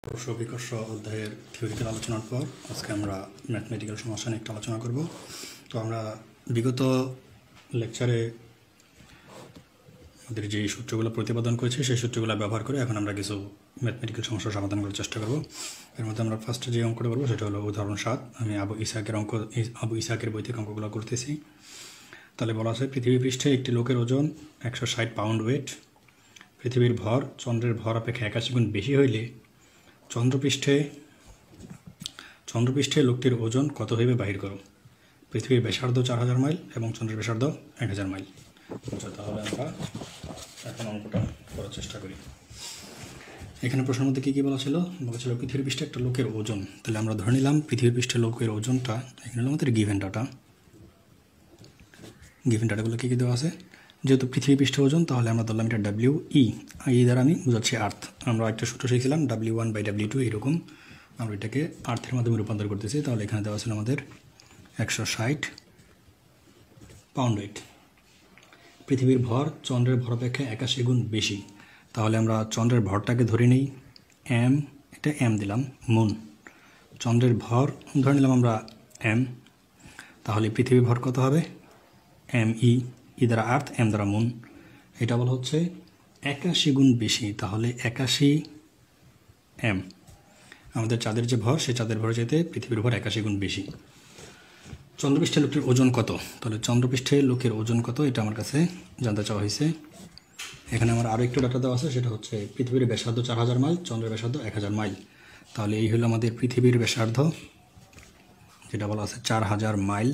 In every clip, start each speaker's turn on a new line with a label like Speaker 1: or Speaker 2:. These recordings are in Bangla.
Speaker 1: কোষ বিকর্ষ অধ্যায়ের থিওরিক্যাল আলোচনার পর আজকে আমরা ম্যাথমেটিক্যাল সমস্যা নিয়ে একটা আলোচনা করব। তো আমরা বিগত লেকচারে আমাদের যে সূত্রগুলো প্রতিপাদন করেছি সেই সূত্রগুলো ব্যবহার করে এখন আমরা কিছু ম্যাথমেটিক্যাল সমস্যার সমাধান করার চেষ্টা করব। এর মধ্যে আমরা ফার্স্টে যে অঙ্কটা করবো সেটা হলো উদাহরণ 7। আমি আবু ইসাকের বই থেকে অঙ্কগুলো করতেছি। তাহলে বলা আছে পৃথিবী পৃষ্ঠে একটি লোকের ওজন 160 পাউন্ড ওয়েট। পৃথিবীর ভর চন্দ্রের ভর অপেক্ষা 81 গুণ বেশি হইলে চন্দ্রপৃষ্ঠে লোকটির ওজন কত হইবে বাহির করো। পৃথিবীর ব্যাসার্ধ 4000 মাইল এবং চন্দ্রের ব্যাসার্ধ 1000 মাইল। তাহলে আমরা এখন অঙ্কটা করার চেষ্টা করি। এখানে প্রশ্নের মধ্যে কী কী বলা ছিল পৃথিবীর পৃষ্ঠে একটা লোকের ওজন। তাহলে আমরা ধরে নিলাম পৃথিবীর পৃষ্ঠে লোকের ওজনটা, এখানে আমাদের গিভেন ডাটাগুলো কী কী দেওয়া আছে। যেহেতু পৃথিবী পৃষ্ঠে ওজন, তাহলে আমরা ধরলাম এটা WE, এই দ্বারা আমি বোঝাচ্ছি আর্থ। আমরা একটা সূত্র শিখছিলাম W1/W2, এরকম আমরা এটাকে আর্থের মাধ্যমে রূপান্তর করতেছি। তাহলে এখানে দেওয়া ছিল আমাদের 160 পাউন্ড ওয়েট। পৃথিবীর ভর চন্দ্রের ভর অপেক্ষা 81 গুণ বেশি। তাহলে আমরা চন্দ্রের ভরটাকে ধরে নিই M, এটা M দিলাম, মুন। চন্দ্রের ভর ধরে নিলাম আমরা M, তাহলে পৃথিবীর ভর কত হবে ME, ই দ্বারা আর্থ, M দ্বারা মুন। এটা বলা হচ্ছে 81 গুণ বেশি, তাহলে 81 M। আমাদের চাঁদের যে ভর, সেই চাঁদের ভর চাইতে পৃথিবীর ভর 81 গুণ বেশি। চন্দ্রপৃষ্ঠে লোকের ওজন কত? তাহলে চন্দ্রপৃষ্ঠে লোকের ওজন কত এটা আমার কাছে জানতে চাওয়া হয়েছে। এখানে আমার আরও একটু ডাটা দেওয়া আছে, সেটা হচ্ছে পৃথিবীর ব্যাসার্ধ 4000 মাইল, চন্দ্রের ব্যাসার্ধ 1000 মাইল। তাহলে এই হলো আমাদের পৃথিবীর ব্যাসার্ধ, যেটা বলা আছে 4000 মাইল।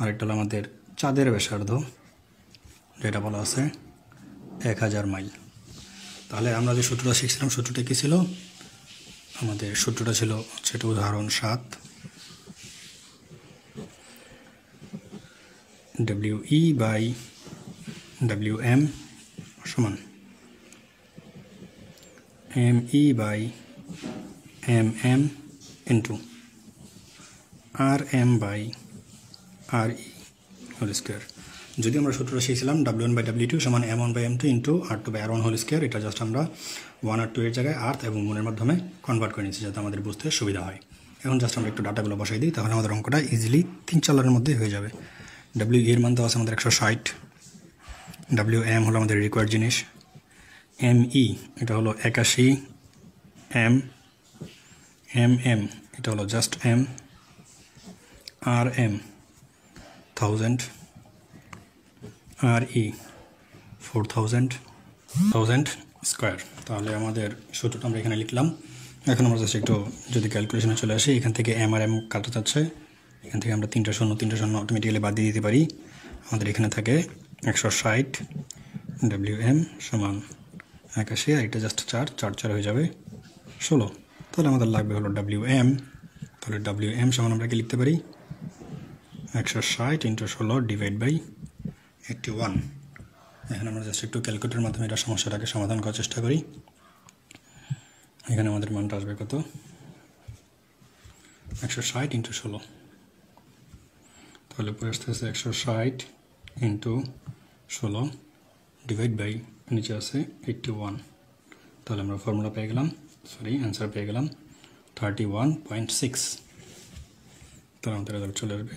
Speaker 1: আরেকটা হলো আমাদের চাঁদের ব্যাসার্ধ, যেটা বলা আছে 1000 মাইল। তাহলে আমরা যে সূত্রটা শিখছিলাম, সূত্রটা কী ছিল? আমাদের সূত্রটা ছিল সেটা উদাহরণ 7, WE/WM সমান ME/MM into RM/RE whole square. যদি আমরা সূত্রটা শিখছিলাম W1/W2 সমান M1/M2 into R2/R1 whole square. এটা জাস্ট আমরা 1 আর 2 এর জায়গায় আর্থ এবং মুনের মাধ্যমে কনভার্ট করে নিচ্ছি, যাতে আমাদের বুঝতে সুবিধা হয়। এখন জাস্ট আমরা একটু ডাটাগুলো বসাই দিই, তাহলে আমাদের অঙ্কটা ইজিলি 3-4 লাইনের মধ্যে হয়ে যাবে। WE এর মান দেওয়া আছে আমাদের 160, WM হলো আমাদের রিকোয়ার্ড জিনিস, ME এটা হলো 81 M, MM এটা হলো just M, RM 1000, RE 4000 square. তাহলে আমাদের সূত্রটা আমরা এখানে লিখলাম। এখন আমরা জাস্ট একটু যদি ক্যালকুলেশনে চলে আসি, এখান থেকে M আর M কাটা যাচ্ছে, এখান থেকে আমরা 3টা শূন্য অটোমেটিক্যালি বাদ দিয়ে দিতে পারি। আমাদের এখানে থাকে 160 WM সমান 81, আর এটা জাস্ট 4 হয়ে যাবে 16। তাহলে আমাদের লাগবে হলো WM। তাহলে WM সমান আমরা কি লিখতে পারি 160 × 16 ডিভাইড বাই 81। এখানে আমরা জাস্ট একটু ক্যালকুলেটরের মাধ্যমে এটা সমস্যাটাকে সমাধান করার চেষ্টা করি। এখানে আমাদের মানটা আসবে কত 160 × 16, তাহলে পরে আসতে আসতে 160 × 16 ডিভাইড বাই নিচে আছে 81। তাহলে আমরা ফর্মুলা পেয়ে গেলাম, অ্যান্সার পেয়ে গেলাম 31.6। তাহলে আমাদের রেজাল্ট চলে আসবে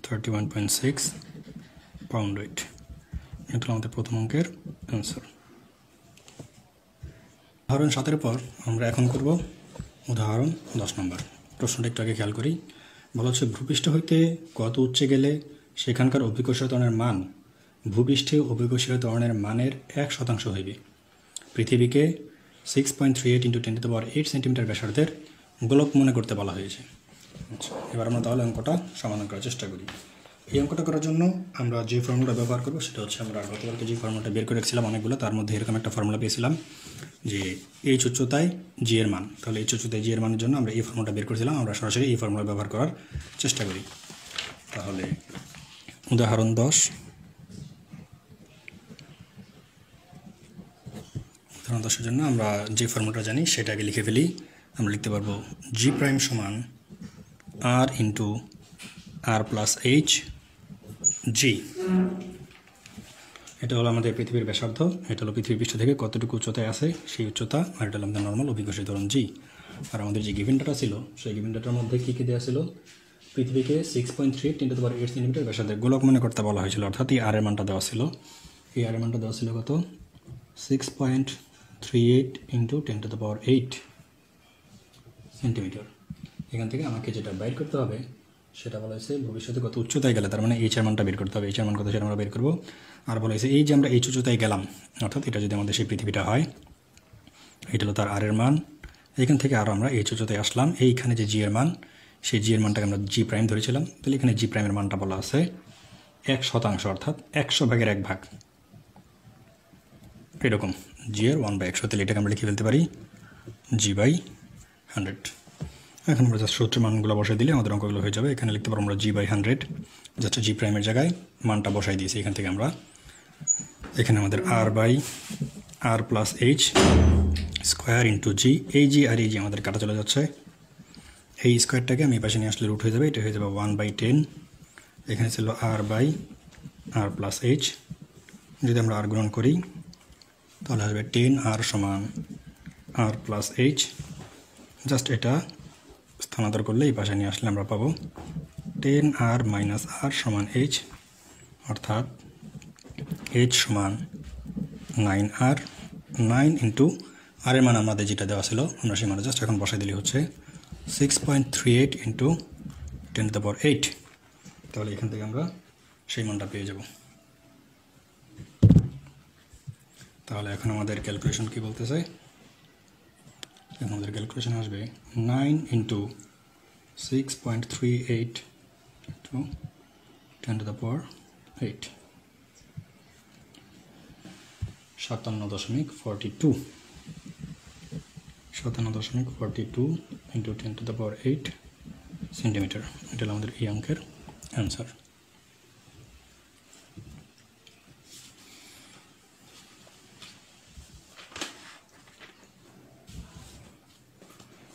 Speaker 1: 31.6 পাউন্ড ওয়েট। এটা আমাদের প্রথম অঙ্কের অ্যান্সার। উদাহরণ 7-এর পর আমরা এখন করব উদাহরণ 10 নম্বর। প্রশ্নটা একটু আগে খেয়াল করি। বলা হচ্ছে ভূপৃষ্ঠ হইতে কত উচ্চে গেলে সেখানকার অভিকর্ষীয় ত্বরণের মান ভূপৃষ্ঠে অভিকর্ষীয় ত্বরণের মানের 1% হইবে। পৃথিবীকে 6.38 × 10⁸ সেন্টিমিটার ব্যাসার্ধের গোলক মনে করতে বলা হয়েছে। আচ্ছা, এবার আমরা তাহলে অঙ্কটা সমাধান করার চেষ্টা করি। এই অঙ্কটা করার জন্য আমরা যে ফর্মুলা ব্যবহার করবো সেটা হচ্ছে, আমরা গতকালকে যে ফর্মুলাটা বের করে রেখেছিলাম অনেকগুলো, তার মধ্যে এরকম একটা ফর্মুলা পেয়েছিলাম যে এইচ উচ্চতায় জি এর মান। তাহলে এইচ উচ্চতায় জি এর মানের জন্য আমরা এই ফর্মুলাটা বের করেছিলাম। আমরা সরাসরি এই ফর্মুলা ব্যবহার করার চেষ্টা করি। তাহলে উদাহরণ 10, উদাহরণ 10-এর জন্য আমরা যে ফর্মুলাটা জানি সেটাকে লিখে ফেলি। আমরা লিখতে পারবো জি প্রাইম সমান R × R + H G। এটা হলো আমাদের পৃথিবীর ব্যাসার্ধ, এটা হলো পৃথিবীর পৃষ্ঠ থেকে কতটুকু উচ্চতায় আছে সেই উচ্চতা, আর এটা হলো আমাদের নর্মাল অভিকর্ষী ত্বরণ জি। আর আমাদের যে গিভেন ডাটা ছিল সেই গিভেন ডাটার মধ্যে কী কী দেওয়া ছিল, পৃথিবীকে 6.3 × 10⁸ সেন্টিমিটার ব্যাসার্ধের গোলক মনে করতে বলা হয়েছিল, অর্থাৎ এই আর এর মানটা দেওয়া ছিল। এই আর এর মানটা দেওয়া ছিল কত, 6.38 × 10⁸ সেন্টিমিটার। এখান থেকে আমাকে যেটা বাইর করতে হবে সেটা বলা হয়েছে ভবিষ্যতে কত উচ্চতায় গেলে, তার মানে এইচ এর মানটা বের করতে হবে। এইচ এর মান কত সেটা আমরা বের করবো। আর বলা হয়েছে এই যে আমরা এইচ উচ্চতায় গেলাম, অর্থাৎ এটা যদি আমাদের সেই পৃথিবীটা হয়, এটা হলো তার আর এর মান। এইখান থেকে আরও আমরা এইচ উচ্চতায় আসলাম, এইখানে যে জি এর মান, সেই জি এর মানটাকে আমরা জি প্রাইম ধরেছিলাম, তাহলে এখানে জি প্রাইমের মানটা বলা আছে 1%, অর্থাৎ 100/1 এরকম জি এর 1/100। তাহলে এটাকে আমরা লিখে ফেলতে পারি g/100। এখন আমরা জাস্ট সূত্রের মানগুলো বসাই দিলে আমাদের অঙ্কগুলো হয়ে যাবে। এখানে লিখতে পারবো আমরা g/100, জাস্ট জি প্রাইমের জায়গায় মানটা বসাই দিয়েছি। এখান থেকে আমরা এখানে আমাদের r/r+h² × g, এই জি আর এই জি আমাদের কাটা চলে যাচ্ছে, এই স্কোয়ারটাকে আমি পাশে নিয়ে আসলে রুট হয়ে যাবে, এটা হয়ে যাবে 1/10। এখানে ছিল r/r+h, যদি আমরা আর গ্রহণ করি তাহলে আসবে 10r = r+h। জাস্ট এটা স্থানান্তর করলে এই পাশে নিয়ে আসলে আমরা পাবো 10r - r = h, অর্থাৎ h = 9r। 9 × r এর মান আমাদের যেটা দেওয়া ছিল আমরা সেই মানে জাস্ট এখন বসাই দিলে হচ্ছে 6.38 × 10⁸। তাহলে এখান থেকে আমরা সেই মানটা পেয়ে যাব। তাহলে এখন আমাদের ক্যালকুলেশন কি বলতেছে, এখন আমাদের ক্যালকুলেশন আসবে 9 × 6.38 × 10⁸, 57.42 × 10⁸ সেন্টিমিটার। এটা হলো আমাদের এই অঙ্কের অ্যান্সার।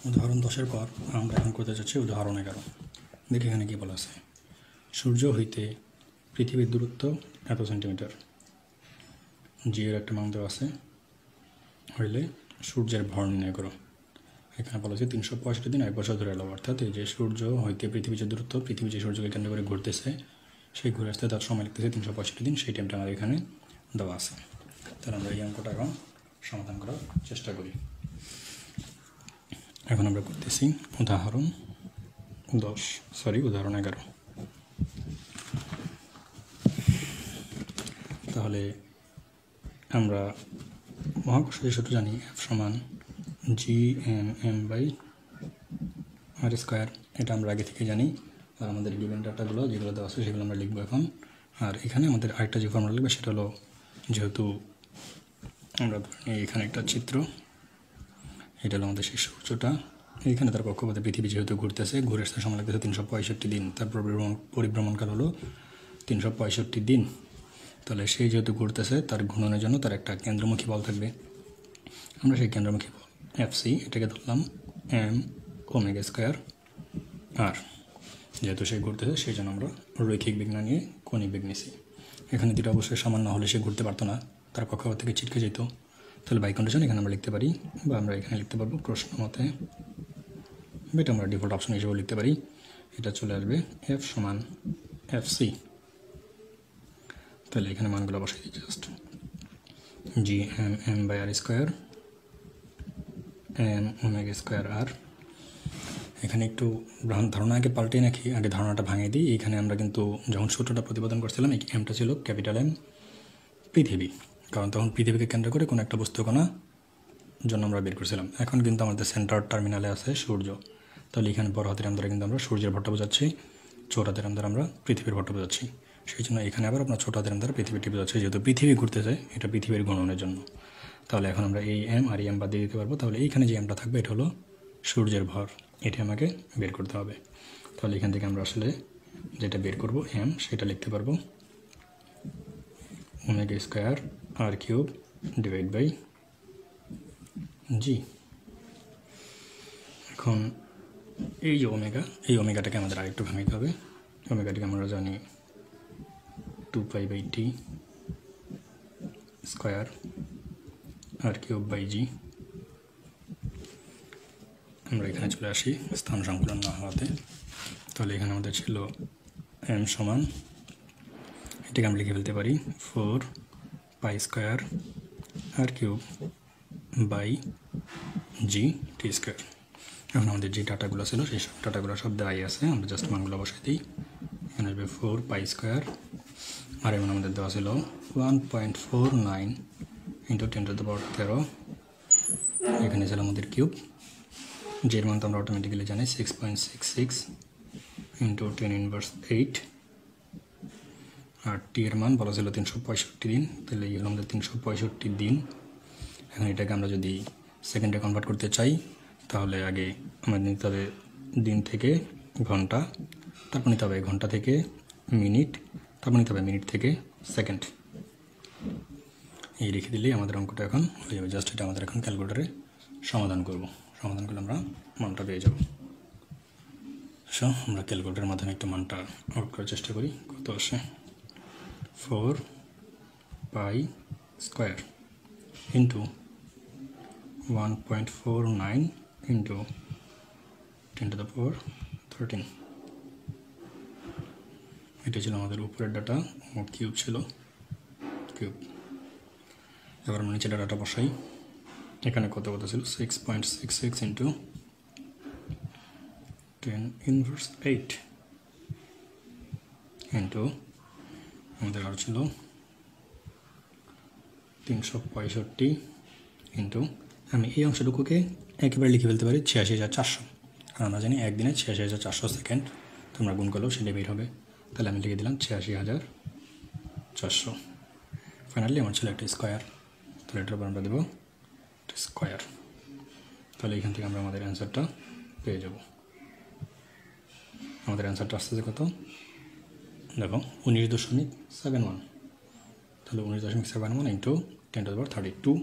Speaker 1: উদাহরণ 10-এর পর আমরা এখন করতে যাচ্ছি উদাহরণ 11। দেখি এখানে কী বলা আছে। সূর্য হইতে পৃথিবীর দূরত্ব এত সেন্টিমিটার, জি এর একটা মান দেওয়া আছে, হইলে সূর্যের ভর নির্ণয় করো। এখানে বলা হচ্ছে 365 দিন 1 বছর ধরে এলো, অর্থাৎ এই যে সূর্য হইতে পৃথিবীর যে দূরত্ব, পৃথিবী যে সূর্যকে কেন্দ্র করে ঘুরতেছে, সেই ঘুরে আসতে তার সময় লিখতেছে 365 দিন, সেই টাইমটা আমার এখানে দেওয়া আছে। তাহলে আমরা এই অঙ্কটা এখন সমাধান করার চেষ্টা করি। এখন আমরা করতেছি উদাহরণ 11। তাহলে আমরা মহাকর্ষীয় সূত্র জানি, F = g/m/r²। এটা আমরা আগে থেকে জানি। আর আমাদের গিভেন ডাটাগুলো যেগুলো দেওয়া আছে সেগুলো আমরা লিখবো এখন। আর এখানে আমাদের আরেকটা যে ফর্মুলা লিখবে সেটা হলো, যেহেতু আমরা এখানে একটা চিত্র, এটা হলো আমাদের সেই সূর্যটা, এইখানে তার কক্ষপথে পৃথিবী যেহেতু ঘুরতেছে, ঘুরে আসতে সময় লাগতেছে 365 দিন, তার পরিভ্রমণকাল হলো 365 দিন। তাহলে সেই যেহেতু ঘুরতেছে, তার ঘূর্ণনের জন্য তার একটা কেন্দ্রমুখী বল থাকবে। আমরা সেই কেন্দ্রমুখী বল FC এটাকে ধরলাম m⍵²r। যেহেতু সে ঘুরতেছে সেই জন্য আমরা রৈখিক বেগ না নিয়ে কৌণিক বেগ নিয়েছি। এখানে দুটো অবশ্যই সমান না হলে সে ঘুরতে পারতো না, তার কক্ষপথ থেকে ছিটকে যেত। তাহলে বাই কন্ডিশন এখানে আমরা লিখতে পারি, বা আমরা এখানে লিখতে পারবো প্রশ্ন মতে, এটা আমরা ডিফল্ট অপশন হিসেবে লিখতে পারি। এটা চলে আসবে F = FC। তাহলে এখানে মানগুলো বসাই দিচ্ছি জাস্ট gm/r², m⍵²r। এখানে একটু ধারণা আগে পাল্টে নাকি আগে ধারণাটা ভাঙিয়ে দিই। এখানে আমরা কিন্তু যখন সূত্রটা প্রতিপাদন করছিলাম, এই এমটা ছিল ক্যাপিটাল M পৃথিবী, কারণ তখন পৃথিবীকে কেন্দ্র করে কোনো একটা বস্তুকণা জন্য আমরা বের করছিলাম। এখন কিন্তু আমাদের সেন্টার টার্মিনালে আছে সূর্য, তাহলে এখানে বড় হাতের এম দ্বারা কিন্তু আমরা সূর্যের ভরটা বোঝাচ্ছি, ছোট হাতের এম দ্বারা আমরা পৃথিবীর ভরটা বোঝাচ্ছি। সেই জন্য এখানে আবার আপনার ছোট হাতের এম দ্বারা পৃথিবীটি বোঝাচ্ছে, যেহেতু পৃথিবী ঘুরতে যায়, এটা পৃথিবীর ঘূর্ণনের জন্য। তাহলে এখন আমরা এই এম আর এম বাদ দিয়ে দিতে পারবো। তাহলে এইখানে যে এমটা থাকবে এটা হলো সূর্যের ভর, এটি আমাকে বের করতে হবে। তাহলে এখান থেকে আমরা আসলে যেটা বের করব এম, সেটা লিখতে পারবো ω²r³ / g। এখন এই যে এই ওমেগাটাকে আমাদের আরেকটু ভাঙাইতে হবে। ওমেগাটিকে আমরা জানি 2π/t, স্কোয়ার আর কিউব বাই জি। আমরা এখানে চলে আসি স্থান সংকুলন না হওয়াতে। তাহলে এখানে আমাদের ছিল m সমান, এটাকে আমরা লিখে ফেলতে পারি 4 পাই স্কোয়ার আর cube by G T square. এখন আমাদের যে ডাটাগুলো ছিল সেই সব ডাটাগুলো সব দেওয়াই আছে, আমরা জাস্ট মানগুলো বসাই দিই। এখানে আসবে 4 পাই স্কোয়ার আর এমন আমাদের দেওয়া ছিল 1.49 ইন্টু 10⁻13। এখানে ছিল আমাদের কিউব, যের মান তো আমরা অটোমেটিক্যালি জানি 6.66 ইন্টু 10⁻8। আর টি এর মান বলা ছিল 365 দিন, তাহলে এই হলো আমাদের 365 দিন। এখন এটাকে আমরা যদি সেকেন্ডে কনভার্ট করতে চাই তাহলে আগে আমাদের নিতে হবে দিন থেকে ঘন্টা, তারপর নিতে হবে ঘন্টা থেকে মিনিট, তারপর নিতে হবে মিনিট থেকে সেকেন্ড। এই রেখে দিলেই আমাদের অঙ্কটা এখন হয়ে যাবে। জাস্ট এটা আমাদের এখন ক্যালকুলেটারে সমাধান করব, সমাধান করলে আমরা মানটা পেয়ে যাব। সো আমরা ক্যালকুলেটারের মাধ্যমে একটু মানটা আউট করার চেষ্টা করি। কত আসে? 4 পাই স্কোয়ার ইন্টু 1.49 ইন্টু 10⁻13। এটা ছিল আমাদের উপরের ডাটা, কিউব ছিল কিউব। এবার আমরা নিচে ডাটাটা বসাই। এখানে কত ছিল? 6.66 ইন্টু 10⁻8 ইন্টু আমাদের আর ছিল 365 ইন্টু, আমি এই অংশটুকুকে একেবারে লিখে ফেলতে পারি 86,400, কারণ আমরা জানি একদিনে 86,400 সেকেন্ড, তোমরা গুণ করলেও সেটা বের হবে। তাহলে আমি লিখে দিলাম 86,400। ফাইনালি আমার ছিল একটা স্কোয়ার, তাহলে এটার উপর আমরা দেবো স্কোয়ার। তাহলে এখান থেকে আমরা আমাদের অ্যান্সারটা পেয়ে যাব। আমাদের অ্যান্সারটা আসতেছে কত? দেখো 19.71। তাহলে 19.71 ইন্টু 10⁻32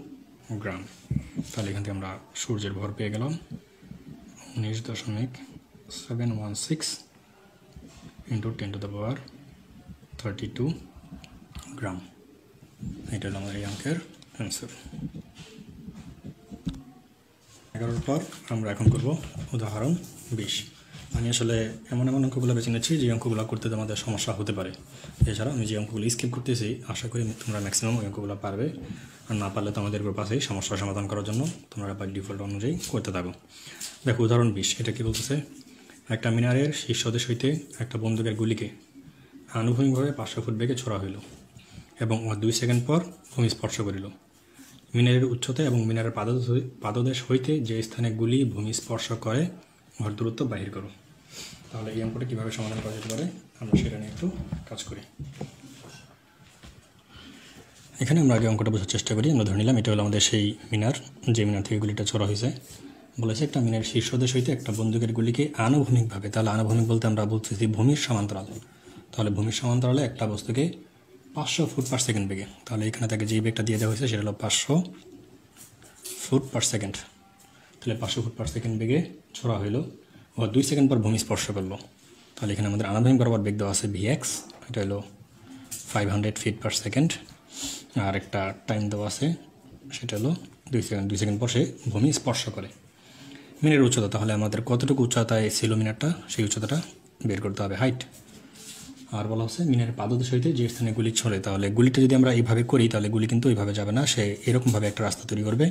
Speaker 1: গ্রাম। তাহলে এখান থেকে আমরা সূর্যের ভর পেয়ে গেলাম 19.716 ইন্টু 10⁻32 গ্রাম। এটা হলো আমাদের এই অঙ্কের অ্যান্সার। 11 পর আমরা এখন করব উদাহরণ 20। আমি আসলে এমন অঙ্কগুলো বেছে নিচ্ছি যে অঙ্কগুলো করতে আমাদের সমস্যা হতে পারে। এছাড়া আমি যে অঙ্কগুলো স্কিপ করতেছি আশা করি তোমরা ম্যাক্সিমাম ওই অঙ্কগুলো পারবে, আর না পারলে তো আমাদের গ্রুপ আছেই সমস্যার সমাধান করার জন্য, তোমরা বাই ডিফল্ট অনুযায়ী করতে থাকো। দেখো উদাহরণ 20, এটা কি বলতেছে? একটা মিনারের শীর্ষদেশ হইতে একটা বন্দুকের গুলিকে আনুভূমিকভাবে 500 ফুট বেগে ছোড়া হইল এবং 2 সেকেন্ড পর ভূমি স্পর্শ করিল। মিনারের উচ্চতা এবং মিনারের পাদদেশ হইতে যে স্থানে গুলি ভূমি স্পর্শ করে উহার দূরত্ব বাহির করো। তাহলে এই অঙ্কটা কীভাবে সমাধান করা যেতে পারে আমরা সেটা নিয়ে একটু কাজ করি। এখানে আমরা আগে অঙ্কটা বোঝার চেষ্টা করি। আমরা ধরে নিলাম এটা হলো আমাদের সেই মিনার, যে মিনার থেকে গুলিটা ছোড়া হয়েছে। বলেছে একটা মিনারের শীর্ষদেশ হইতে একটা বন্দুকের গুলিকে আনুভূমিকভাবে, তাহলে আনুভূমিক বলতে আমরা বলতেছি ভূমির সমান্তরাল। তাহলে ভূমির সমান্তরালে একটা বস্তুকে 500 ফুট পার সেকেন্ড বেগে, তাহলে এখানে তাকে যে বেগটা দিয়ে দেওয়া হয়েছে সেটা হলো 500 ফুট পার সেকেন্ড। তাহলে 500 ফুট পার সেকেন্ড বেগে ছোড়া হইলো ও 2 সেকেন্ড পর ভূমি স্পর্শ করলো। তাহলে এখানে আমাদের আনুভূমিক বরাবর বেগ দেওয়া আছে vx, এটা হলো 500 ফিট পার সেকেন্ড, আর একটা টাইম দেওয়া আছে সেটা হলো 2 সেকেন্ড। 2 সেকেন্ড পর সে ভূমি স্পর্শ করে। মিনারের উচ্চতা, তাহলে আমাদের কতটুকু উচ্চতায় ছিল মিনারটা সেই উচ্চতাটা বের করতে হবে, হাইট। আর বলা হচ্ছে মিনারের পাদদেশ হইতে যে স্থানে গুলি ছড়ে, তাহলে গুলিটা যদি আমরা এইভাবে করি তাহলে গুলি কিন্তু এইভাবে যাবে না, সে এরকমভাবে একটা রাস্তা তৈরি করবে।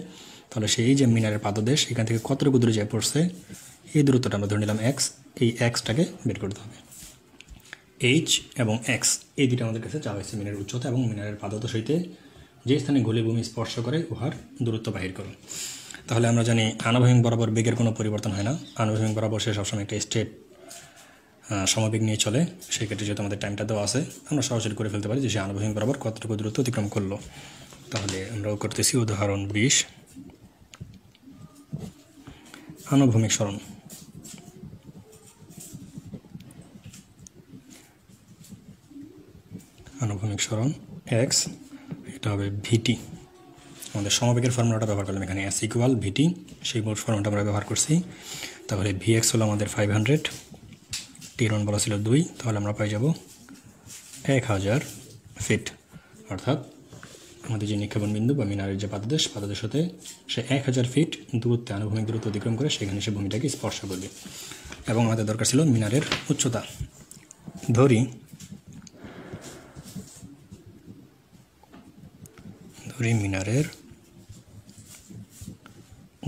Speaker 1: তাহলে সেই যে মিনারের পাদদেশ এখান থেকে কতটুকু দূরে যায় পড়ছে এই দূরত্বটা আমরা ধরে নিলাম এক্স, এই এক্সটাকে বের করতে হবে। এইচ এবং এক্স এই দুটো আমাদের কাছে চাওয়া হয়েছে, মিনারের উচ্চতা এবং মিনারের পাদদেশ হইতে যে স্থানে গুলি ভূমি স্পর্শ করে উহার দূরত্ব বাহির করো। তাহলে আমরা জানি আনুভূমিক বরাবর বেগের কোনো পরিবর্তন হয় না, আনুভূমিক বরাবর সে সবসময় একটা স্ট্রেট সমবেগ নিয়ে চলে। সেই ক্ষেত্রে যেহেতু আমাদের টাইমটা দেওয়া আছে আমরা সরাসরি করে ফেলতে পারি যে সে আনুভূমিক বরাবর কতটুকু দূরত্ব অতিক্রম করলো। তাহলে আমরাও করতেছি উদাহরণ 20, আনুভূমিক সরণ। আনুভূমিক সরণ এক্স, এটা হবে ভিটি। আমাদের সমবেগের ফর্মুলাটা ব্যবহার করলাম এখানে, এস ইকুয়াল ভিটি, সেই ফর্মুলাটা আমরা ব্যবহার করছি। তাহলে ভিএক্স হলো আমাদের 500, টির মান বলা ছিল 2, তাহলে আমরা পাই যাব 1000 ফিট, অর্থাৎ আমাদের যে নিক্ষেপণ বিন্দু বা মিনারের যে পাদদেশ হতে সে 1000 ফিট দূরত্বে আনুভূমিক দূরত্ব অতিক্রম করে সেখানে সে ভূমিটাকে স্পর্শ করবে। এবং আমাদের দরকার ছিল মিনারের উচ্চতা। ধরি মিনারের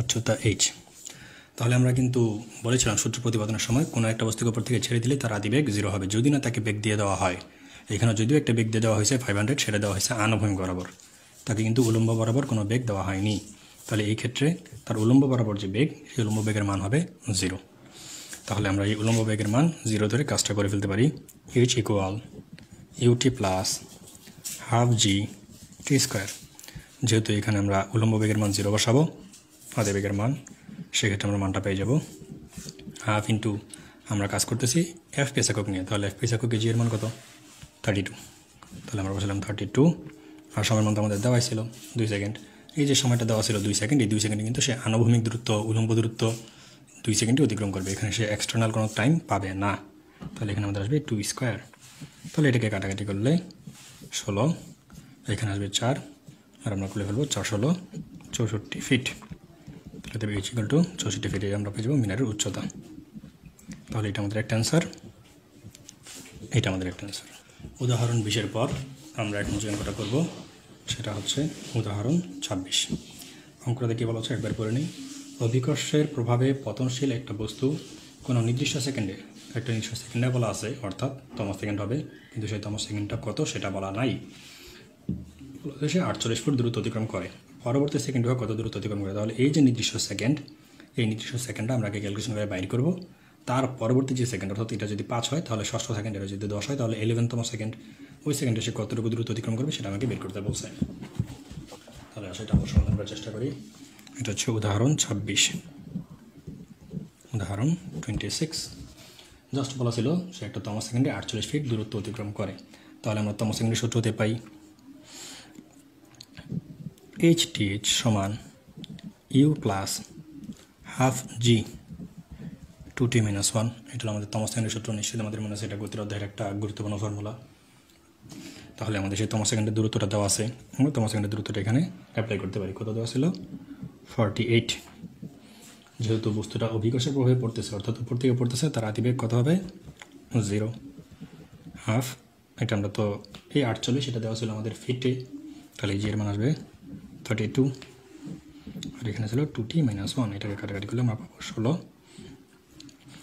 Speaker 1: উচ্চতা h। তাহলে আমরা কিন্তু বলেছিলাম সূত্র প্রতিপাদনের সময় কোনো একটা বস্তুকে উপর থেকে ছেড়ে দিলে তার আদিবেগ 0 হবে যদি না তাকে বেগ দিয়ে দেওয়া হয়। এখানে যদিও একটা বেগ দিয়ে দেওয়া হয়েছে 500, সেটা দেওয়া হয়েছে আনুভূমিক বরাবর, তাকে কিন্তু উলম্ব বরাবর কোনো বেগ দেওয়া হয়নি। তাহলে এই ক্ষেত্রে তার উলম্ব বরাবর যে বেগ, সেই উলম্ব বেগের মান হবে 0। তাহলে আমরা এই উলম্ব বেগের মান 0 ধরে কাজটা করে ফেলতে পারি। h equal ut plus half g টি স্কোয়ার। যেহেতু এখানে আমরা উলম্ব বেগের মান 0 বসাবো, আদি বেগের মান, সেক্ষেত্রে আমরা মানটা পেয়ে যাব হাফ ইন্টু, আমরা কাজ করতেছি fps একক নিয়ে, তাহলে fps এককে জি এর মান কত? 32। তাহলে আমরা বলছিলাম 32, আর সময়ের মান তো আমাদের দেওয়াই ছিল 2 সেকেন্ড। এই যে সময়টা দেওয়া ছিল 2 সেকেন্ড, এই 2 সেকেন্ডে কিন্তু সে আনুভূমিক দূরত্ব, উলম্ব দূরত্ব 2 সেকেন্ডে অতিক্রম করবে। এখানে সে এক্সটার্নাল কোনো টাইম পাবে না। তাহলে এখানে আমাদের আসবে 2 স্কোয়ার। তাহলে এটাকে কাটাকাটি করলে 16, এখানে আসবে 4, আর আমরা খুলে ফেলবো 4 16 64 ফিট। তাহলে দেবে h ইকুয়াল টু 64 ফিটে আমরা পেয়ে যাবো মিনারের উচ্চতা। তাহলে এটা আমাদের একটা অ্যান্সার, এটা আমাদের একটা অ্যান্সার। উদাহরণ 20-এর পর আমরা এখন যে অঙ্কটা করব সেটা হচ্ছে উদাহরণ 26। অঙ্কটা দেখে বলা হচ্ছে, একবার করে নিই। অভিকর্ষের প্রভাবে পতনশীল একটা বস্তু কোনো নির্দিষ্ট সেকেন্ডে, একটা নির্দিষ্ট সেকেন্ডে বলা আছে, অর্থাৎ তম সেকেন্ড হবে, কিন্তু সেই তম সেকেন্ডটা কত সেটা বলা নাই। সে 48 ফুট দূরত্ব অতিক্রম করে, পরবর্তী সেকেন্ড কত দূরত্ব অতিক্রম করে। তাহলে এই যে নির্দিষ্ট সেকেন্ড, এই নির্দিষ্ট সেকেন্ডটা আমরা আগে ক্যালকুলেশন করে বাইর করব। তার পরবর্তী যে সেকেন্ড, অর্থাৎ এটা যদি 5 হয় তাহলে ষষ্ঠ সেকেন্ড, এটা যদি 10 হয় তাহলে 11তম সেকেন্ড, ওই সেকেন্ডে সে কতটুকু দূরত্ব অতিক্রম করবে সেটা আমাকে বের করতে বলছে। তাহলে সেটা আমরা সমাধান করার চেষ্টা করি। এটা হচ্ছে উদাহরণ 26। উদাহরণ 26 জাস্ট বলা ছিল সে একটা তম সেকেন্ডে 48 ফিট দূরত্ব অতিক্রম করে। তাহলে আমরা তম সেকেন্ডের সূত্র হতে পাই HTH সমান U প্লাস হাফ জি 2t মাইনাস 1। এটা হলো আমাদের তম সেকেন্ডের সূত্র। নিশ্চিত আমাদের মনে আছে এটা গতির অধ্যায়ের একটা গুরুত্বপূর্ণ ফর্মুলা। তাহলে আমাদের সেই তম সেকেন্ডের দূরত্বটা দেওয়া আছে, আমরা তম সেকেন্ডের দূরত্বটা এখানে অ্যাপ্লাই করতে পারি। কত দেওয়া ছিল? 48। যেহেতু বস্তুটা অভিকর্ষের প্রভাবে পড়তেছে, অর্থাৎ উপর থেকে পড়তেছে, তার আদিবেগ কত হবে? 0 হাফ, এটা আমরা তো এই 48 এটা দেওয়া ছিল আমাদের ফিটে, তাহলে জি এর মান আসবে 32, আর এখানে ছিল 2t মাইনাস 1, এটাকে কাটাকাটি করলে আমরা পাবো 16।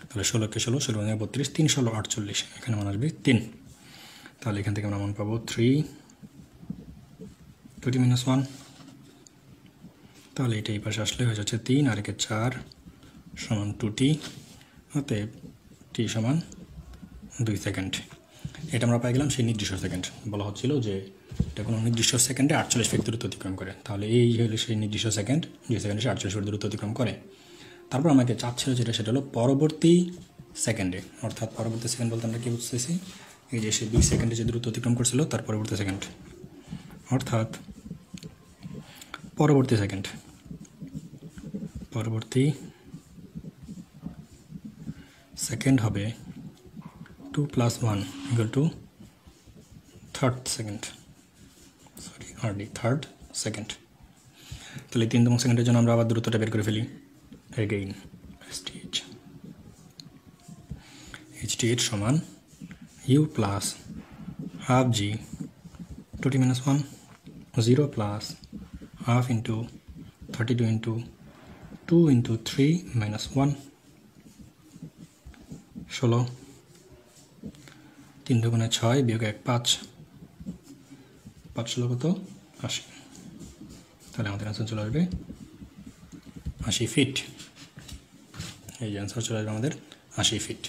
Speaker 1: তাহলে 16কে 16, 16 32, 3 16 48, এখানে মান আসবে 3। তাহলে এখান থেকে আমরা মান পাবো 3, 2t মাইনাস 1। তাহলে এটা এই পাশে আসলে হয়ে যাচ্ছে 3, আর একে 4 সমান 2t, অতএব t সমান 2 সেকেন্ড। এটা আমরা পাই গেলাম সেই নির্দিষ্ট সেকেন্ড। বলা হচ্ছিল যে এটা কোনো নির্দিষ্ট সেকেন্ডে 48 ফিট দূরত্ব অতিক্রম করে। তাহলে এই হলো সেই নির্দিষ্ট সেকেন্ড, যে সেকেন্ডে সে 48 ফিট দূরত্ব অতিক্রম করে। তারপর আমাকে চাচ্ছিল যেটা, সেটা হলো পরবর্তী সেকেন্ডে, অর্থাৎ পরবর্তী সেকেন্ড বলতে আমরা কী বুঝতেছি, এই যে সে 2 সেকেন্ডে যে দূরত্ব অতিক্রম করছিল তার পরবর্তী সেকেন্ড, অর্থাৎ পরবর্তী সেকেন্ড, পরবর্তী সেকেন্ড হবে 2 + 1 = third second, sorry hardly third second. তাহলে 3তম সেকেন্ডের জন্য আমরা আবার দূরত্বটা বের করে ফেলি। এগেইন HTH সমান U প্লাস হাফ জি 2t minus 1, 0 plus half into 32 into 2 into 3 minus 1, 16, 3 দুগুণে 6 বিয়োগ 1 5, 5 16 কত? 80। তাহলে আমাদের অ্যান্সার চলে আসবে 80 ফিট। এই যে অ্যান্সার চলে আসবে আমাদের 80 ফিট।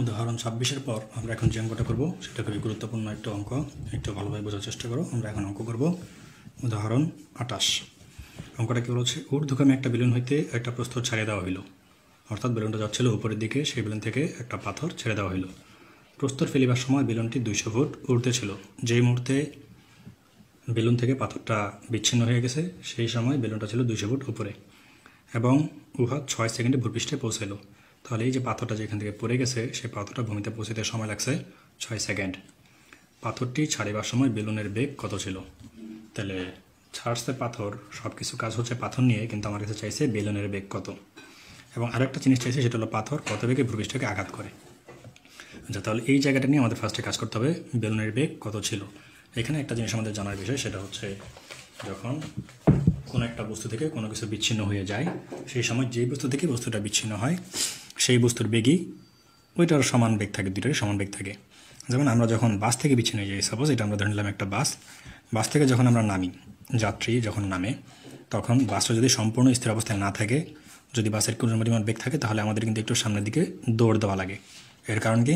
Speaker 1: উদাহরণ 26-এর পর আমরা এখন যে অঙ্কটা করবো সেটা খুবই গুরুত্বপূর্ণ একটা অঙ্ক, একটু ভালোভাবে বোঝার চেষ্টা করো। আমরা এখন অঙ্ক করব উদাহরণ 28। অঙ্কটা কী বলছে, ঊর্ধ্বগামী একটা বেলুন হইতে একটা প্রস্তর ছাড়িয়ে দেওয়া হইল, অর্থাৎ বেলুনটা যাচ্ছিল উপরের দিকে, সেই বেলুন থেকে একটা পাথর ছেড়ে দেওয়া হইল। প্রস্তর ফেলিবার সময় বেলুনটি 200 ফুট ঊর্ধ্বে ছিল। যেই মুহূর্তে বেলুন থেকে পাথরটা বিচ্ছিন্ন হয়ে গেছে সেই সময় বেলুনটা ছিল 200 ফুট উপরে এবং উহা 6 সেকেন্ডে ভূপৃষ্ঠে পৌঁছাইল। তাহলে এই যে পাথরটা যেখান থেকে পড়ে গেছে সেই পাথরটা ভূমিতে পৌঁছাতে সময় লাগছে 6 সেকেন্ড। পাথরটি ছাড়িবার সময় বেলুনের বেগ কত ছিল? তাহলে ছাড়ছে পাথর, সব কিছু কাজ হচ্ছে পাথর নিয়ে, কিন্তু আমার কাছে চাইছে বেলুনের বেগ কত, এবং আরেকটা জিনিস চাইছে সেটা হলো পাথর কত বেগে ভূপৃষ্ঠকে আঘাত করে। আচ্ছা, তাহলে এই জায়গাটা নিয়ে আমাদের ফার্স্টে কাজ করতে হবে, বেলুনের বেগ কত ছিল। এখানে একটা জিনিস আমাদের জানার বিষয়, সেটা হচ্ছে যখন কোনো একটা বস্তু থেকে কোনো কিছু বিচ্ছিন্ন হয়ে যায়, সেই সময় যেই বস্তু থেকে বস্তুটা বিচ্ছিন্ন হয় সেই বস্তুর বেগই ওইটার সমান বেগ থাকে, দুইটারই সমান বেগ থাকে। যেমন আমরা যখন বাস থেকে বিচ্ছিন্ন হয়ে যাই, সাপোজ এটা আমরা ধরে নিলাম একটা বাস থেকে যখন আমরা নামি, যাত্রী যখন নামে, তখন বাসটা যদি সম্পূর্ণ স্থির অবস্থায় না থাকে, যদি বাসের কোনো পরিমাণ বেগ থাকে, তাহলে আমাদের কিন্তু একটু সামনের দিকে দৌড় দেওয়া লাগে। এর কারণ কি,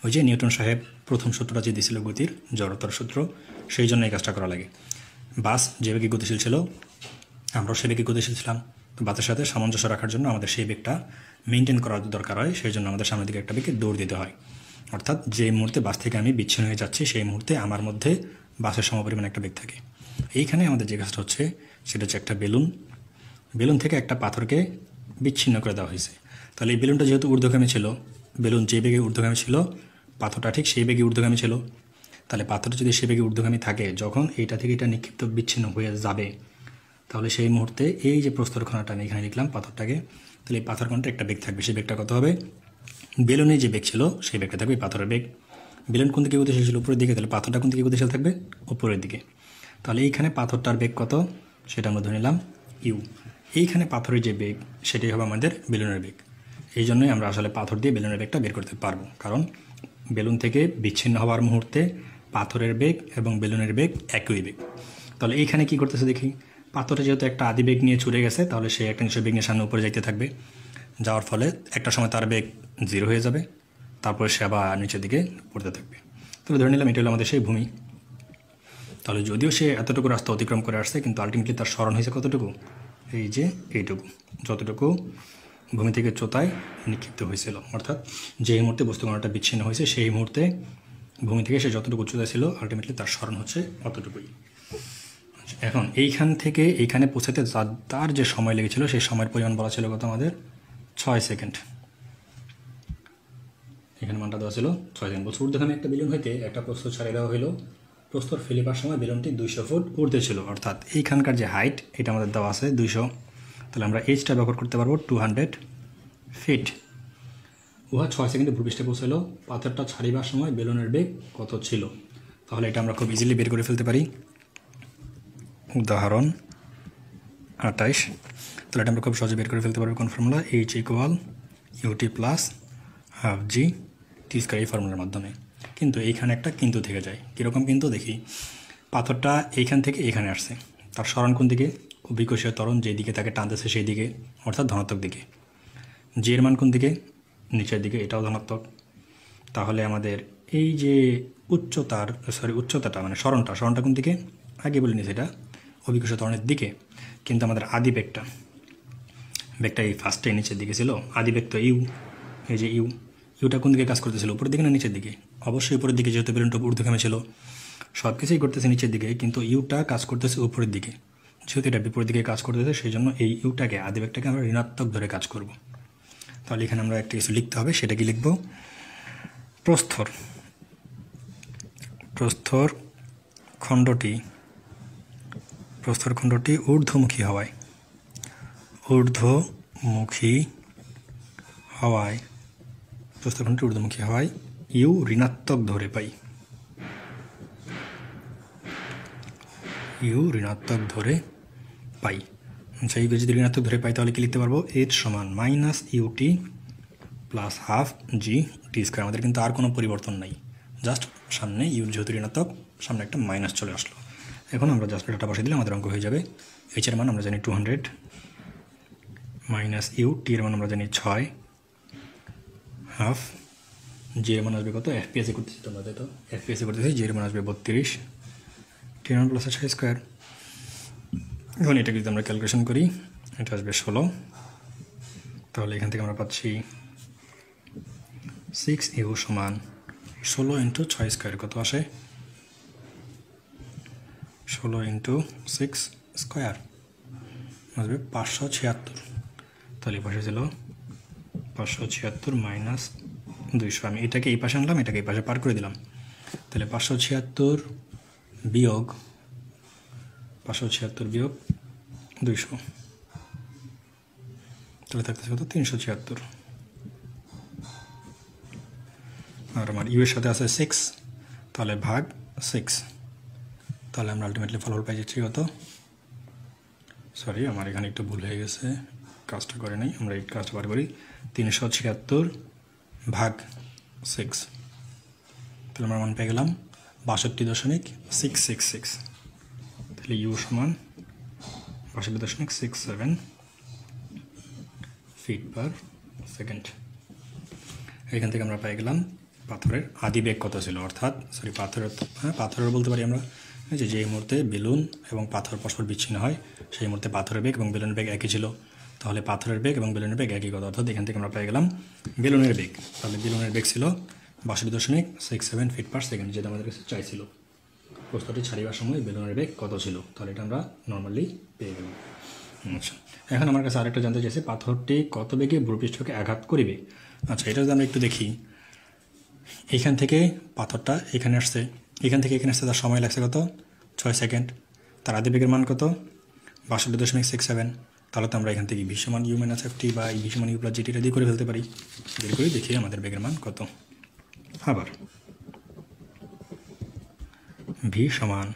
Speaker 1: ওই যে নিউটন সাহেব প্রথম সূত্রটা যে দিয়েছিল গতির, জড়তার সূত্র, সেই জন্য এই কাজটা করা লাগে। বাস যে বেগে গতিশীল ছিল, আমরাও সে বেগে গতিশীল ছিলাম, তো বাসের সাথে সামঞ্জস্য রাখার জন্য আমাদের সেই বেগটা মেনটেন করার দরকার হয়, সেই জন্য আমাদের সামনের দিকে একটা বেগে দৌড় দিতে হয়। অর্থাৎ যে মুহূর্তে বাস থেকে আমি বিচ্ছিন্ন হয়ে যাচ্ছি, সেই মুহূর্তে আমার মধ্যে বাসের সমপরিমাণ একটা বেগ থাকে। এইখানে আমাদের যে কাজটা হচ্ছে সেটা হচ্ছে একটা বেলুন থেকে একটা পাথরকে বিচ্ছিন্ন করে দেওয়া হয়েছে। তাহলে এই বেলুনটা যেহেতু ঊর্ধ্বগামী ছিল, বেলুন যে বেগে ঊর্ধ্বগামী ছিল, পাথরটা ঠিক সেই বেগে ঊর্ধ্বগামী ছিল। তাহলে পাথরটা যদি সে বেগে ঊর্ধ্বগামী থাকে, যখন এইটা থেকে এটা নিক্ষিপ্ত বিচ্ছিন্ন হয়ে যাবে, তাহলে সেই মুহূর্তে এই যে প্রস্তরকণাটা আমি এখানে লিখলাম পাথরটাকে, তাহলে এই পাথরকণাটা একটা বেগ থাকবে। সেই বেগটা কত হবে, বেলুনের যে বেগ ছিল সেই বেগটা থাকবে পাথরের বেগ। বেলুন কোন দিকে গতিশীল ছিল, উপরের দিকে, তাহলে পাথরটা কোন দিকে গতিশীল থাকবে, উপরের দিকে। তাহলে এইখানে পাথরটার বেগ কত সেটা আমরা ধরে নিলাম ইউ। এইখানে পাথরের যে বেগ সেটাই হবে আমাদের বেলুনের বেগ। এই জন্যই আমরা আসলে পাথর দিয়ে বেলুনের বেগটা বের করতে পারবো, কারণ বেলুন থেকে বিচ্ছিন্ন হওয়ার মুহূর্তে পাথরের বেগ এবং বেলুনের বেগ একই বেগ। তাহলে এইখানে কি করতেছে দেখি, পাথরে যেহেতু একটা আদি বেগ নিয়ে ছুটে গেছে, তাহলে সে একটা নিশ্চয় বেগ নিয়ে সামনে উপরে যাইতে থাকবে, যাওয়ার ফলে একটা সময় তার বেগ 0 হয়ে যাবে, তারপরে সে আবার নিচের দিকে পড়তে থাকবে। তাহলে ধরে নিলাম এটা হলো আমাদের সেই ভূমি। তাহলে যদিও সে এতটুকু রাস্তা অতিক্রম করে আসছে, কিন্তু আলটিমেটলি তার স্মরণ হয়েছে কতটুকু, এই যে এইটুকু, যতটুকু ভূমি থেকে চোতায় নিক্ষিপ্ত হয়েছিল। অর্থাৎ যেই মুহূর্তে বস্তুকণাটা বিচ্ছিন্ন হয়েছে, সেই মুহূর্তে ভূমি থেকে সে যতটুকু উচ্চতায় ছিল, আলটিমেটলি তার স্মরণ হচ্ছে অতটুকুই। এখন এইখান থেকে এইখানে পৌঁছাতে তার যে সময় লেগেছিল, সেই সময়ের পরিমাণ বলা ছিল কত আমাদের, 6 সেকেন্ড। এখানে মানটা দেওয়া ছিল 6 সেকেন্ড। বছর ঊর্ধ্বগামী একটা বেলুন হইতে একটা প্রস্তর ছাড়িয়ে দেওয়া হলো, প্রস্তর ফেলিবার সময় বেলুনটি 200 ফুট ঊর্ধ্বে ছিল, অর্থাৎ এইখানকার যে হাইট এটা আমাদের দেওয়া আছে 200। তাহলে আমরা এইচটা ব্যবহার করতে পারবো 200 ফিট। উহা 6 সেকেন্ডে ভূপৃষ্ঠে পৌঁছালো, পাথরটা ছাড়িবার সময় বেলুনের বেগ কত ছিল। তাহলে এটা আমরা খুব ইজিলি বের করে ফেলতে পারি। উদাহরণ 28। তাহলে এটা আমরা খুব সহজে বের করে ফেলতে পারবো কোন formula, H = UT plus half g t square, এই ফর্মুলার মাধ্যমে। কিন্তু এইখানে একটা কিন্তু থেকে যায়। কীরকম কিন্তু দেখি, পাথরটা এইখান থেকে এখানে আসছে, তার স্মরণ কোন দিকে, অভিকোষীয় ত্বরণ যেই দিকে তাকে টানতেছে সেই দিকে, অর্থাৎ ধনাত্মক দিকে। জি এর মান কোন দিকে, নিচের দিকে, এটাও ধনাত্মক। তাহলে আমাদের এই যে উচ্চতাটা মানে স্মরণটা কোন দিকে, আগে বলে নিয়েছি এটা অভিকোষীয় ত্বরণের দিকে, কিন্তু আমাদের আদি বেগটা এই ফার্স্টে নিচের দিকে ছিল। আদি বেগ তো ইউ, এই যে ইউটা কোন দিকে কাজ করতেছিল, উপরের দিকে না নিচের দিকে, অবশ্যই উপরের দিকে, যেহেতু বেলুনটা ঊর্ধ্বগামী ছিল। সব কিছুই করতেছে নিচের দিকে, কিন্তু ইউটা কাজ করতেছে উপরের দিকে। যেহেতু এটা বিপরীত দিকে কাজ করতেছে, সেই জন্য এই ইউটাকে, আদি বেগটাকে আমরা ঋণাত্মক ধরে কাজ করব। তাহলে এখানে আমরা একটা কিছু লিখতে হবে, সেটা কি লিখব, প্রস্তর খণ্ডটি ঊর্ধ্বমুখী হওয়ায় প্রস্তরখণ্ডটি ঊর্ধ্বমুখী হওয়ায় ইউ ঋণাত্মক ধরে পাই। আচ্ছা, ইউ যদি ঋণাত্মক ধরে পাই, তাহলে কি লিখতে পারবো, H সমান -UT plus half g t square. আমাদের কিন্তু আর কোনো পরিবর্তন নাই, জাস্ট সামনে ইউ যেহেতু ঋণাত্মক, সামনে একটা মাইনাস চলে আসলো। এখন আমরা জাস্ট ডাটা বসিয়ে দিলে আমাদের অঙ্ক হয়ে যাবে। এইচ এর মান আমরা জানি 200, -U, টি এর মান আমরা জানি 6, হাফ, জি এর মান আসবে কত, এফপিএসে করতেছি তোমরা, তাই তো এফপিএসে করতেছি, জি এর মান আসবে 32, টি এর মান প্লাস 6 স্কয়ার। এখন এটাকে যদি আমরা ক্যালকুলেশন করি, এটা আসবে 16। তাহলে এখান থেকে আমরা পাচ্ছি 6U সমান 16 × 6 স্কয়ার, কত আসে, 16 × 6 স্কয়ার আসবে 576। তাহলে পাশে ছিল 576 মাইনাস 200। আমি এটাকে এই পাশে আনলাম, এটাকে এই পাশে পার করে দিলাম। তাহলে 576 বিয়োগ 576 বিয়োগ 200, তাহলে থাকতেছে কত 376। আর আমার ইউ এর সাথে আছে 6, তাহলে ভাগ 6, তাহলে আমরা আলটিমেটলি ফলাফল পাই যাচ্ছি কত, সরি আমার এখানে একটু ভুল হয়ে গেছে, কাজটা করে নাই, আমরা এই কাজটা বার করি 376 ভাগ 6, তাহলে আমরা মান পেয়ে গেলাম 62.666, তাহলে ইউ সমান 62.67 ফিট পার সেকেন্ড। এখান থেকে আমরা পেয়ে গেলাম পাথরের আদি বেগ কত ছিল, অর্থাৎ সরি পাথরের বলতে পারি আমরা যে মুহূর্তে বেলুন এবং পাথর পরস্পর বিচ্ছিন্ন হয় সেই মুহূর্তে পাথরের বেগ এবং বেলুনের বেগ একই ছিল, তাহলে পাথরের বেগ এবং বেলুনের বেগ একই কথা, অর্থাৎ এখান থেকে আমরা পেয়ে গেলাম বেলুনের বেগ। তাহলে বেলুনের বেগ ছিল 62.67 ফিট পার সেকেন্ড, যেটা আমাদের কাছে চাইছিল। প্রশ্নটি ছাড়িবার সময় বেলুনের বেগ কত ছিল, তাহলে এটা আমরা নর্মালি পেয়ে গেলাম। আচ্ছা, এখন আমার কাছে আরেকটা জানতে চাইছে পাথরটি কত বেগে ভূপৃষ্ঠকে আঘাত করিবে। আচ্ছা, এটা যদি আমরা একটু দেখি, এইখান থেকে পাথরটা এখানে আসছে, এখান থেকে এখানে আসছে, তার সময় লাগছে কত 6 সেকেন্ড, তার আদি বেগের মান কত 62.67, তাহলে তো আমরা এখান থেকে ভি সমান ইউ মাইনাস এফ টি বা ভি সমান ইউ প্লাস জিটি এটা দিয়ে করে ফেলতে পারি, বের করে দেখি আমাদের বেগের মান কত। আবার ভি সমান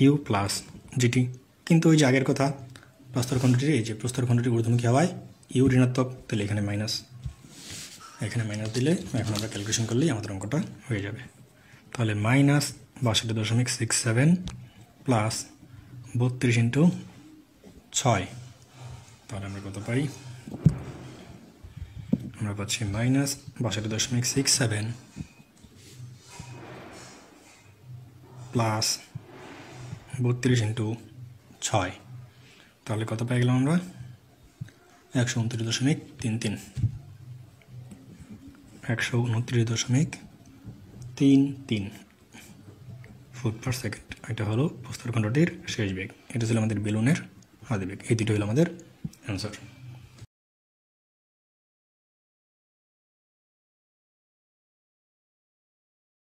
Speaker 1: ইউ প্লাস জিটি, কিন্তু ওই যে আগের কথা প্রস্তরখণ্ডটির, এই যে প্রস্তরখণ্ডটি ঊর্ধ্বমুখী হওয়ায় ইউ ঋণাত্মক, তাহলে এখানে মাইনাস, এখানে মাইনাস দিলে এখন আমরা ক্যালকুলেশন করলেই আমাদের অঙ্কটা হয়ে যাবে। তাহলে মাইনাস 62.67 প্লাস 32 ইন্টু 6, তাহলে আমরা কত পাই, আমরা পাচ্ছি মাইনাস 62.67 প্লাস 32 ইন্টু 6, তাহলে কত পেয়ে গেলাম আমরা 129.33, 129.33 ফুট পার সেকেন্ড। এটা হলো প্রস্তরখণ্ডটির শেষ বেগ, এটা ছিল আমাদের বেলুনের আদি বেগ। এই দুটো হলো আমাদের অ্যান্সার।